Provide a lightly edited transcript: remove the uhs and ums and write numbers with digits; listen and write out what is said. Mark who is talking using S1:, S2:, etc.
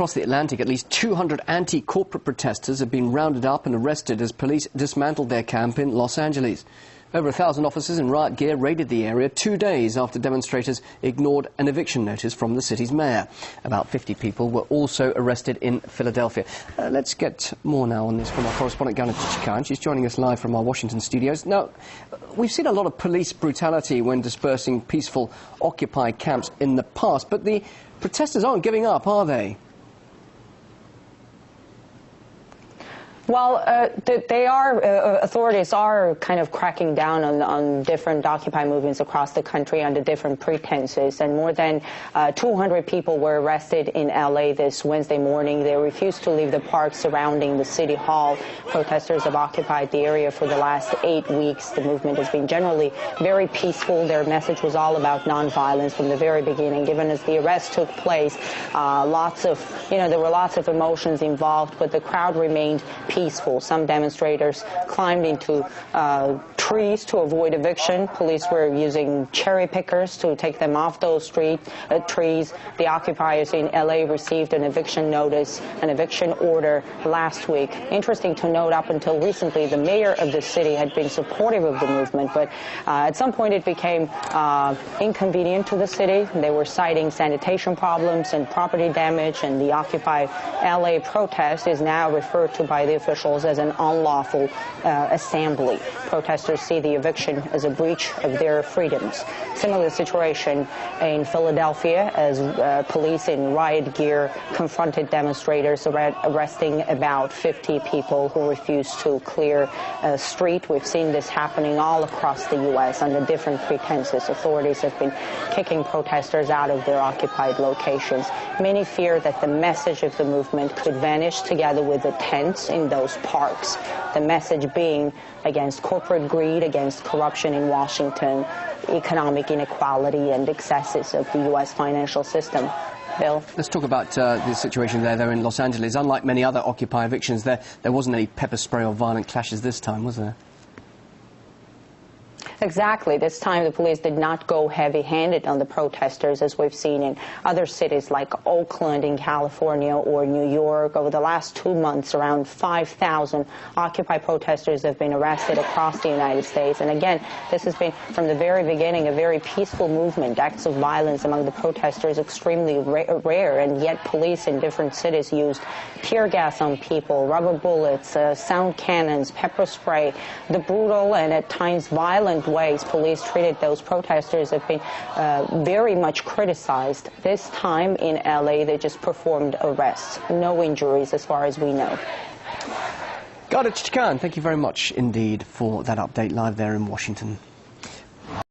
S1: across the Atlantic, at least 200 anti-corporate protesters have been rounded up and arrested as police dismantled their camp in Los Angeles. Over 1,000 officers in riot gear raided the area 2 days after demonstrators ignored an eviction notice from the city's mayor. About 50 people were also arrested in Philadelphia. Let's get more now on this from our correspondent Gana Chichikan. She's joining us live from our Washington studios. Now, we've seen a lot of police brutality when dispersing peaceful Occupy camps in the past, but the protesters aren't giving up, are they?
S2: Well, authorities are kind of cracking down on different Occupy movements across the country under different pretenses, and more than 200 people were arrested in L.A. this Wednesday morning. They refused to leave the park surrounding the City Hall. Protesters have occupied the area for the last 8 weeks. The movement has been generally very peaceful. Their message was all about nonviolence from the very beginning. Given as the arrest took place, there were lots of emotions involved, but the crowd remained peaceful. Some demonstrators climbed into trees to avoid eviction. Police were using cherry pickers to take them off those trees. The occupiers in L.A. received an eviction notice, an eviction order last week. Interesting to note, up until recently, the mayor of the city had been supportive of the movement, but at some point it became inconvenient to the city. They were citing sanitation problems and property damage, and the Occupy L.A. protest is now referred to by the officials as an unlawful assembly. Protesters see the eviction as a breach of their freedoms. Similar situation in Philadelphia as police in riot gear confronted demonstrators, arresting about 50 people who refused to clear a street. We've seen this happening all across the U.S. under different pretenses. Authorities have been kicking protesters out of their occupied locations. Many fear that the message of the movement could vanish together with the tents in those parks. The message being against corporate greed, against corruption in Washington, economic inequality and excesses of the U.S. financial system. Bill?
S1: Let's talk about the situation there in Los Angeles. Unlike many other Occupy evictions, there wasn't any pepper spray or violent clashes this time, was there?
S2: Exactly. This time the police did not go heavy-handed on the protesters, as we've seen in other cities like Oakland in California or New York. Over the last 2 months, around 5,000 Occupy protesters have been arrested across the United States. And again, this has been, from the very beginning, a very peaceful movement. Acts of violence among the protesters extremely rare, and yet police in different cities used tear gas on people, rubber bullets, sound cannons, pepper spray. The brutal and at times violent ways police treated those protesters have been very much criticized. This time in L.A. they just performed arrests. No injuries as far as we know.
S1: Gana Chichikan, thank you very much indeed for that update live there in Washington.